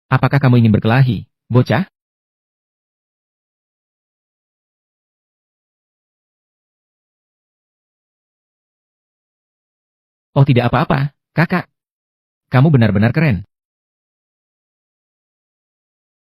Apakah kamu ingin berkelahi, bocah? Oh tidak apa-apa, kakak. Kamu benar-benar keren.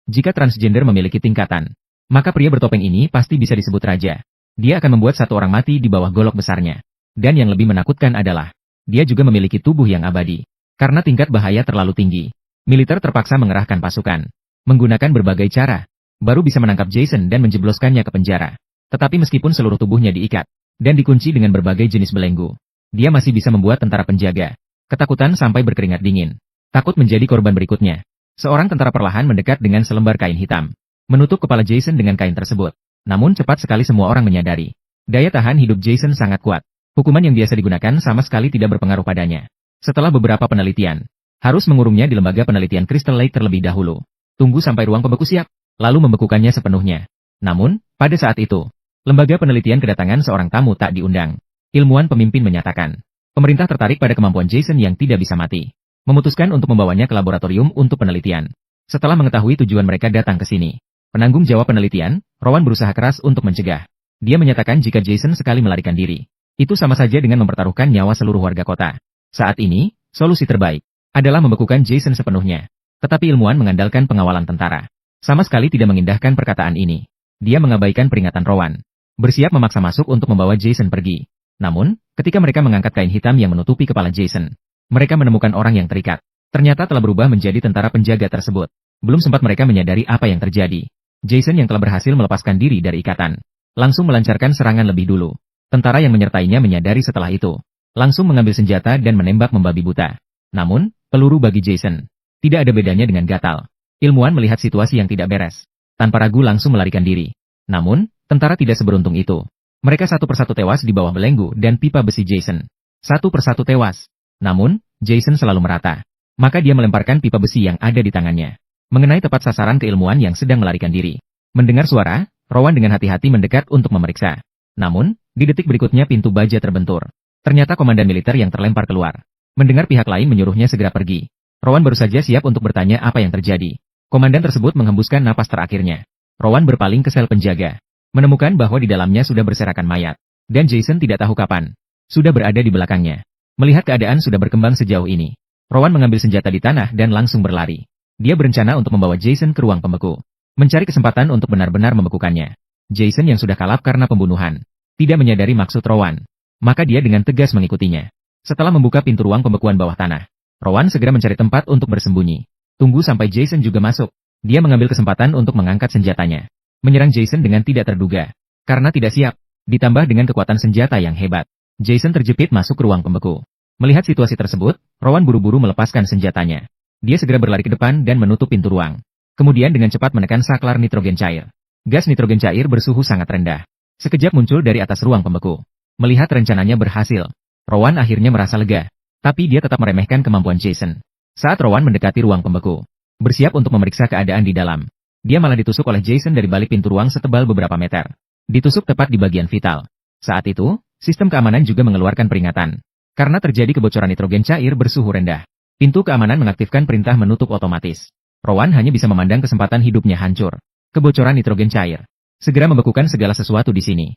Jika transgender memiliki tingkatan, maka pria bertopeng ini pasti bisa disebut raja. Dia akan membuat satu orang mati di bawah golok besarnya. Dan yang lebih menakutkan adalah, dia juga memiliki tubuh yang abadi. Karena tingkat bahaya terlalu tinggi, militer terpaksa mengerahkan pasukan, menggunakan berbagai cara, baru bisa menangkap Jason dan menjebloskannya ke penjara. Tetapi meskipun seluruh tubuhnya diikat, dan dikunci dengan berbagai jenis belenggu, dia masih bisa membuat tentara penjaga ketakutan sampai berkeringat dingin. Takut menjadi korban berikutnya. Seorang tentara perlahan mendekat dengan selembar kain hitam, menutup kepala Jason dengan kain tersebut. Namun cepat sekali semua orang menyadari, daya tahan hidup Jason sangat kuat. Hukuman yang biasa digunakan sama sekali tidak berpengaruh padanya. Setelah beberapa penelitian, harus mengurungnya di lembaga penelitian Crystal Lake terlebih dahulu. Tunggu sampai ruang pembeku siap, lalu membekukannya sepenuhnya. Namun, pada saat itu, lembaga penelitian kedatangan seorang tamu tak diundang. Ilmuwan pemimpin menyatakan, pemerintah tertarik pada kemampuan Jason yang tidak bisa mati. Memutuskan untuk membawanya ke laboratorium untuk penelitian. Setelah mengetahui tujuan mereka datang ke sini, penanggung jawab penelitian, Rowan berusaha keras untuk mencegah. Dia menyatakan jika Jason sekali melarikan diri, itu sama saja dengan mempertaruhkan nyawa seluruh warga kota. Saat ini, solusi terbaik adalah membekukan Jason sepenuhnya. Tetapi ilmuwan mengandalkan pengawalan tentara. Sama sekali tidak mengindahkan perkataan ini. Dia mengabaikan peringatan Rowan. Bersiap memaksa masuk untuk membawa Jason pergi. Namun, ketika mereka mengangkat kain hitam yang menutupi kepala Jason, mereka menemukan orang yang terikat. Ternyata telah berubah menjadi tentara penjaga tersebut. Belum sempat mereka menyadari apa yang terjadi. Jason yang telah berhasil melepaskan diri dari ikatan, langsung melancarkan serangan lebih dulu. Tentara yang menyertainya menyadari setelah itu, langsung mengambil senjata dan menembak membabi buta. Namun, peluru bagi Jason tidak ada bedanya dengan gatal. Ilmuwan melihat situasi yang tidak beres, tanpa ragu langsung melarikan diri. Namun, tentara tidak seberuntung itu. Mereka satu persatu tewas di bawah belenggu dan pipa besi Jason. Satu persatu tewas. Namun, Jason selalu merata. Maka dia melemparkan pipa besi yang ada di tangannya, mengenai tepat sasaran keilmuan yang sedang melarikan diri. Mendengar suara, Rowan dengan hati-hati mendekat untuk memeriksa. Namun, di detik berikutnya pintu baja terbentur. Ternyata komandan militer yang terlempar keluar. Mendengar pihak lain menyuruhnya segera pergi. Rowan baru saja siap untuk bertanya apa yang terjadi. Komandan tersebut menghembuskan napas terakhirnya. Rowan berpaling ke sel penjaga, menemukan bahwa di dalamnya sudah berserakan mayat. Dan Jason tidak tahu kapan sudah berada di belakangnya. Melihat keadaan sudah berkembang sejauh ini, Rowan mengambil senjata di tanah dan langsung berlari. Dia berencana untuk membawa Jason ke ruang pembeku, mencari kesempatan untuk benar-benar membekukannya. Jason yang sudah kalap karena pembunuhan, tidak menyadari maksud Rowan. Maka dia dengan tegas mengikutinya. Setelah membuka pintu ruang pembekuan bawah tanah, Rowan segera mencari tempat untuk bersembunyi. Tunggu sampai Jason juga masuk. Dia mengambil kesempatan untuk mengangkat senjatanya, menyerang Jason dengan tidak terduga. Karena tidak siap, ditambah dengan kekuatan senjata yang hebat, Jason terjepit masuk ke ruang pembeku. Melihat situasi tersebut, Rowan buru-buru melepaskan senjatanya. Dia segera berlari ke depan dan menutup pintu ruang. Kemudian dengan cepat menekan saklar nitrogen cair. Gas nitrogen cair bersuhu sangat rendah. Sekejap muncul dari atas ruang pembeku. Melihat rencananya berhasil, Rowan akhirnya merasa lega. Tapi dia tetap meremehkan kemampuan Jason. Saat Rowan mendekati ruang pembeku, bersiap untuk memeriksa keadaan di dalam, dia malah ditusuk oleh Jason dari balik pintu ruang setebal beberapa meter. Ditusuk tepat di bagian vital. Saat itu, sistem keamanan juga mengeluarkan peringatan. Karena terjadi kebocoran nitrogen cair bersuhu rendah. Pintu keamanan mengaktifkan perintah menutup otomatis. Rowan hanya bisa memandang kesempatan hidupnya hancur. Kebocoran nitrogen cair. Segera membekukan segala sesuatu di sini.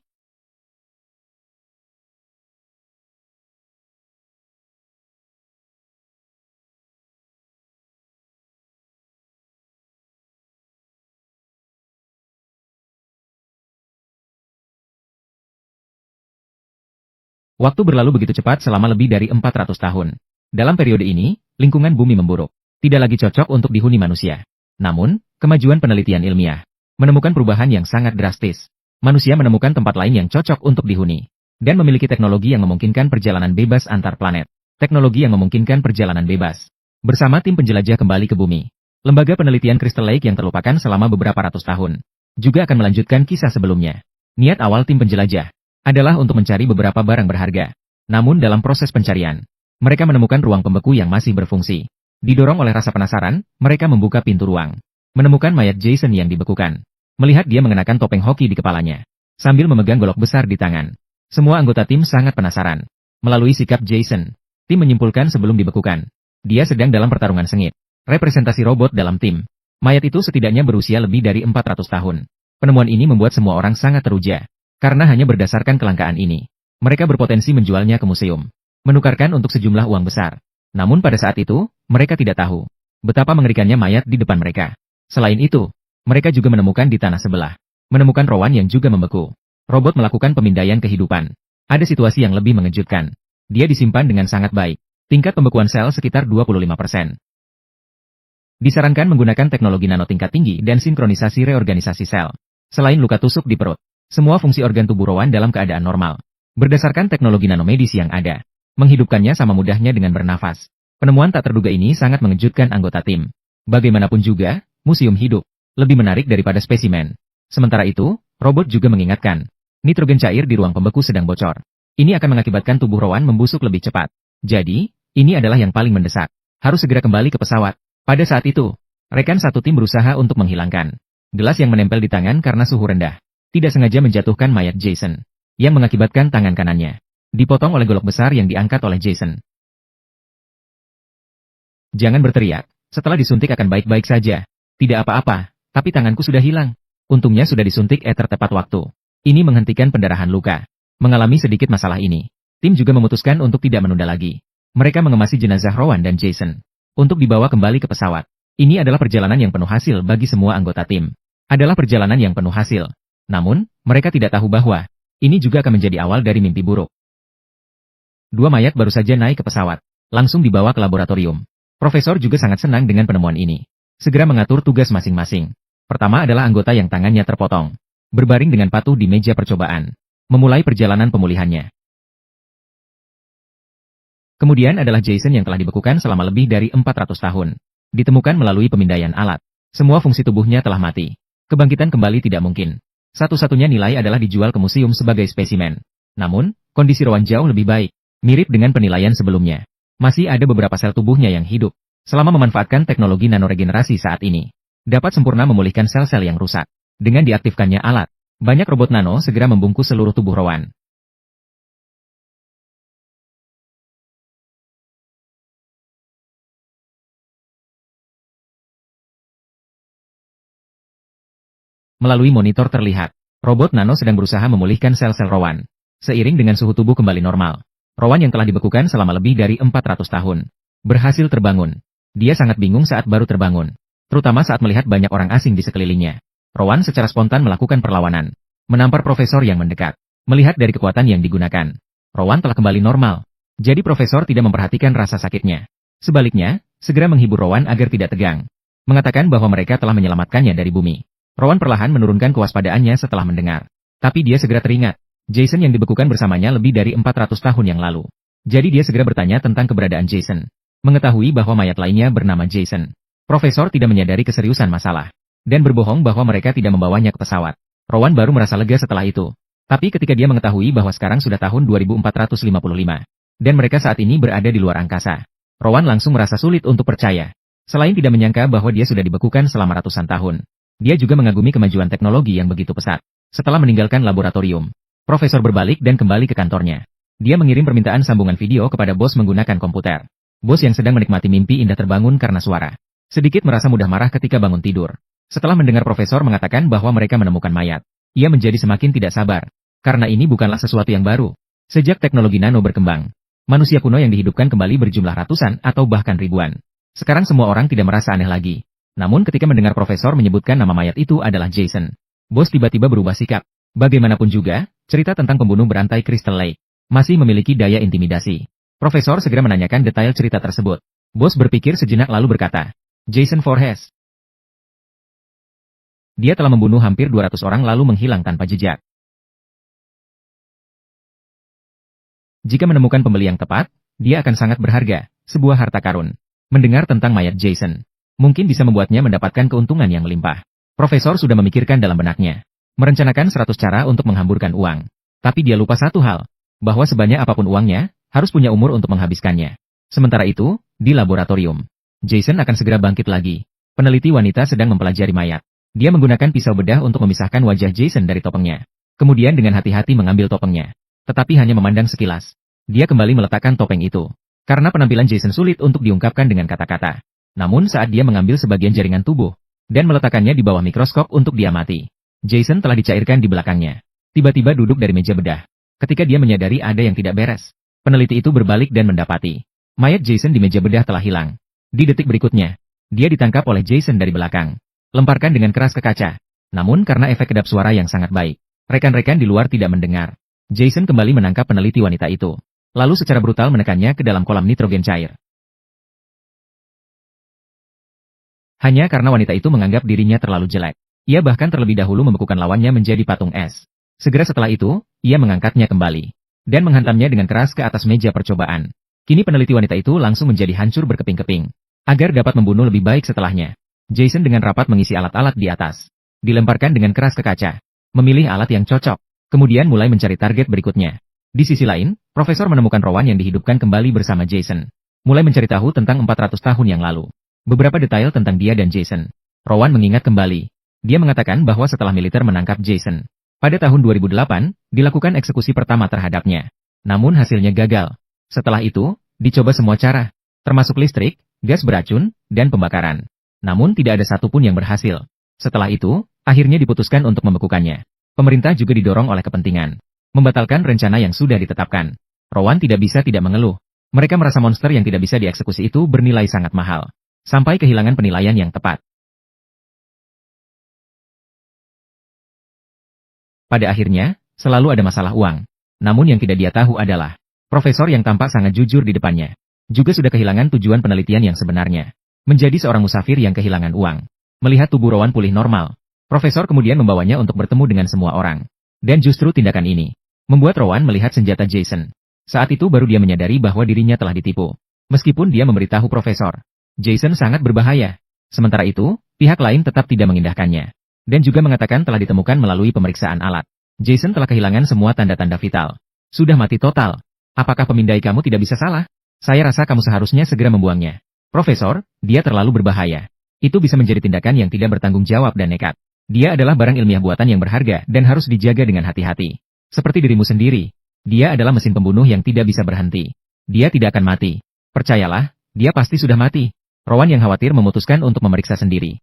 Waktu berlalu begitu cepat selama lebih dari 400 tahun. Dalam periode ini, lingkungan bumi memburuk. Tidak lagi cocok untuk dihuni manusia. Namun, kemajuan penelitian ilmiah menemukan perubahan yang sangat drastis. Manusia menemukan tempat lain yang cocok untuk dihuni. Dan memiliki teknologi yang memungkinkan perjalanan bebas antar planet. Teknologi yang memungkinkan perjalanan bebas. Bersama tim penjelajah kembali ke bumi, lembaga penelitian Crystal Lake yang terlupakan selama beberapa ratus tahun juga akan melanjutkan kisah sebelumnya. Niat awal tim penjelajah adalah untuk mencari beberapa barang berharga. Namun dalam proses pencarian, mereka menemukan ruang pembeku yang masih berfungsi. Didorong oleh rasa penasaran, mereka membuka pintu ruang. Menemukan mayat Jason yang dibekukan. Melihat dia mengenakan topeng hoki di kepalanya, sambil memegang golok besar di tangan. Semua anggota tim sangat penasaran. Melalui sikap Jason, tim menyimpulkan sebelum dibekukan, dia sedang dalam pertarungan sengit. Representasi robot dalam tim. Mayat itu setidaknya berusia lebih dari 400 tahun. Penemuan ini membuat semua orang sangat teruja. Karena hanya berdasarkan kelangkaan ini, mereka berpotensi menjualnya ke museum, menukarkan untuk sejumlah uang besar. Namun pada saat itu, mereka tidak tahu betapa mengerikannya mayat di depan mereka. Selain itu, mereka juga menemukan di tanah sebelah, menemukan Rowan yang juga membeku. Robot melakukan pemindaian kehidupan. Ada situasi yang lebih mengejutkan. Dia disimpan dengan sangat baik. Tingkat pembekuan sel sekitar 25%. Disarankan menggunakan teknologi nano tingkat tinggi dan sinkronisasi reorganisasi sel. Selain luka tusuk di perut, semua fungsi organ tubuh Rowan dalam keadaan normal. Berdasarkan teknologi nanomedis yang ada, menghidupkannya sama mudahnya dengan bernafas. Penemuan tak terduga ini sangat mengejutkan anggota tim. Bagaimanapun juga, museum hidup lebih menarik daripada spesimen. Sementara itu, robot juga mengingatkan, nitrogen cair di ruang pembeku sedang bocor. Ini akan mengakibatkan tubuh Rowan membusuk lebih cepat. Jadi, ini adalah yang paling mendesak. Harus segera kembali ke pesawat. Pada saat itu, rekan satu tim berusaha untuk menghilangkan gelas yang menempel di tangan karena suhu rendah. Tidak sengaja menjatuhkan mayat Jason, yang mengakibatkan tangan kanannya dipotong oleh golok besar yang diangkat oleh Jason. Jangan berteriak, setelah disuntik akan baik-baik saja. Tidak apa-apa, tapi tanganku sudah hilang. Untungnya sudah disuntik ether tepat waktu. Ini menghentikan pendarahan luka. Mengalami sedikit masalah ini, tim juga memutuskan untuk tidak menunda lagi. Mereka mengemasi jenazah Rowan dan Jason untuk dibawa kembali ke pesawat. Ini adalah perjalanan yang penuh hasil bagi semua anggota tim. Adalah perjalanan yang penuh hasil. Namun, mereka tidak tahu bahwa ini juga akan menjadi awal dari mimpi buruk. Dua mayat baru saja naik ke pesawat, langsung dibawa ke laboratorium. Profesor juga sangat senang dengan penemuan ini. Segera mengatur tugas masing-masing. Pertama adalah anggota yang tangannya terpotong, berbaring dengan patuh di meja percobaan, memulai perjalanan pemulihannya. Kemudian adalah Jason yang telah dibekukan selama lebih dari 400 tahun. Ditemukan melalui pemindaian alat. Semua fungsi tubuhnya telah mati. Kebangkitan kembali tidak mungkin. Satu-satunya nilai adalah dijual ke museum sebagai spesimen. Namun, kondisi Rowan jauh lebih baik, mirip dengan penilaian sebelumnya. Masih ada beberapa sel tubuhnya yang hidup. Selama memanfaatkan teknologi nanoregenerasi saat ini, dapat sempurna memulihkan sel-sel yang rusak. Dengan diaktifkannya alat, banyak robot nano segera membungkus seluruh tubuh Rowan. Melalui monitor terlihat, robot nano sedang berusaha memulihkan sel-sel Rowan. Seiring dengan suhu tubuh kembali normal, Rowan yang telah dibekukan selama lebih dari 400 tahun, berhasil terbangun. Dia sangat bingung saat baru terbangun, terutama saat melihat banyak orang asing di sekelilingnya. Rowan secara spontan melakukan perlawanan, menampar profesor yang mendekat. Melihat dari kekuatan yang digunakan, Rowan telah kembali normal. Jadi profesor tidak memperhatikan rasa sakitnya. Sebaliknya, segera menghibur Rowan agar tidak tegang, mengatakan bahwa mereka telah menyelamatkannya dari bumi. Rowan perlahan menurunkan kewaspadaannya setelah mendengar. Tapi dia segera teringat, Jason yang dibekukan bersamanya lebih dari 400 tahun yang lalu. Jadi dia segera bertanya tentang keberadaan Jason. Mengetahui bahwa mayat lainnya bernama Jason, profesor tidak menyadari keseriusan masalah, dan berbohong bahwa mereka tidak membawanya ke pesawat. Rowan baru merasa lega setelah itu. Tapi ketika dia mengetahui bahwa sekarang sudah tahun 2455, dan mereka saat ini berada di luar angkasa, Rowan langsung merasa sulit untuk percaya. Selain tidak menyangka bahwa dia sudah dibekukan selama ratusan tahun, dia juga mengagumi kemajuan teknologi yang begitu pesat. Setelah meninggalkan laboratorium, profesor berbalik dan kembali ke kantornya. Dia mengirim permintaan sambungan video kepada bos menggunakan komputer. Bos yang sedang menikmati mimpi indah terbangun karena suara. Sedikit merasa mudah marah ketika bangun tidur. Setelah mendengar profesor mengatakan bahwa mereka menemukan mayat, ia menjadi semakin tidak sabar. Karena ini bukanlah sesuatu yang baru. Sejak teknologi nano berkembang, manusia kuno yang dihidupkan kembali berjumlah ratusan atau bahkan ribuan. Sekarang semua orang tidak merasa aneh lagi. Namun ketika mendengar profesor menyebutkan nama mayat itu adalah Jason, bos tiba-tiba berubah sikap. Bagaimanapun juga, cerita tentang pembunuh berantai Crystal Lake masih memiliki daya intimidasi. Profesor segera menanyakan detail cerita tersebut. Bos berpikir sejenak lalu berkata, Jason Voorhees. Dia telah membunuh hampir 200 orang lalu menghilang tanpa jejak. Jika menemukan pembeli yang tepat, dia akan sangat berharga, sebuah harta karun. Mendengar tentang mayat Jason, mungkin bisa membuatnya mendapatkan keuntungan yang melimpah. Profesor sudah memikirkan dalam benaknya, merencanakan 100 cara untuk menghamburkan uang. Tapi dia lupa satu hal, bahwa sebanyak apapun uangnya, harus punya umur untuk menghabiskannya. Sementara itu, di laboratorium, Jason akan segera bangkit lagi. Peneliti wanita sedang mempelajari mayat. Dia menggunakan pisau bedah untuk memisahkan wajah Jason dari topengnya. Kemudian dengan hati-hati mengambil topengnya. Tetapi hanya memandang sekilas. Dia kembali meletakkan topeng itu. Karena penampilan Jason sulit untuk diungkapkan dengan kata-kata. Namun saat dia mengambil sebagian jaringan tubuh, dan meletakkannya di bawah mikroskop untuk diamati. Jason telah dicairkan di belakangnya. Tiba-tiba duduk dari meja bedah. Ketika dia menyadari ada yang tidak beres, peneliti itu berbalik dan mendapati mayat Jason di meja bedah telah hilang. Di detik berikutnya, dia ditangkap oleh Jason dari belakang. Lemparkan dengan keras ke kaca. Namun karena efek kedap suara yang sangat baik, rekan-rekan di luar tidak mendengar. Jason kembali menangkap peneliti wanita itu. Lalu secara brutal menekannya ke dalam kolam nitrogen cair. Hanya karena wanita itu menganggap dirinya terlalu jelek. Ia bahkan terlebih dahulu membekukan lawannya menjadi patung es. Segera setelah itu, ia mengangkatnya kembali dan menghantamnya dengan keras ke atas meja percobaan. Kini peneliti wanita itu langsung menjadi hancur berkeping-keping. Agar dapat membunuh lebih baik setelahnya, Jason dengan rapat mengisi alat-alat di atas. Dilemparkan dengan keras ke kaca. Memilih alat yang cocok. Kemudian mulai mencari target berikutnya. Di sisi lain, Profesor menemukan Rowan yang dihidupkan kembali bersama Jason. Mulai mencari tahu tentang 400 tahun yang lalu. Beberapa detail tentang dia dan Jason. Rowan mengingat kembali. Dia mengatakan bahwa setelah militer menangkap Jason, pada tahun 2008, dilakukan eksekusi pertama terhadapnya. Namun hasilnya gagal. Setelah itu, dicoba semua cara, termasuk listrik, gas beracun, dan pembakaran. Namun tidak ada satupun yang berhasil. Setelah itu, akhirnya diputuskan untuk membekukannya. Pemerintah juga didorong oleh kepentingan membatalkan rencana yang sudah ditetapkan. Rowan tidak bisa tidak mengeluh. Mereka merasa monster yang tidak bisa dieksekusi itu bernilai sangat mahal. Sampai kehilangan penilaian yang tepat. Pada akhirnya, selalu ada masalah uang. Namun yang tidak dia tahu adalah, profesor yang tampak sangat jujur di depannya, juga sudah kehilangan tujuan penelitian yang sebenarnya. Menjadi seorang musafir yang kehilangan uang. Melihat tubuh Rowan pulih normal, profesor kemudian membawanya untuk bertemu dengan semua orang. Dan justru tindakan ini membuat Rowan melihat senjata Jason. Saat itu baru dia menyadari bahwa dirinya telah ditipu. Meskipun dia memberitahu profesor, Jason sangat berbahaya. Sementara itu, pihak lain tetap tidak mengindahkannya. Dan juga mengatakan telah ditemukan melalui pemeriksaan alat. Jason telah kehilangan semua tanda-tanda vital. Sudah mati total. Apakah pemindai kamu tidak bisa salah? Saya rasa kamu seharusnya segera membuangnya. Profesor, dia terlalu berbahaya. Itu bisa menjadi tindakan yang tidak bertanggung jawab dan nekat. Dia adalah barang ilmiah buatan yang berharga dan harus dijaga dengan hati-hati. Seperti dirimu sendiri. Dia adalah mesin pembunuh yang tidak bisa berhenti. Dia tidak akan mati. Percayalah, dia pasti sudah mati. Rowan yang khawatir memutuskan untuk memeriksa sendiri.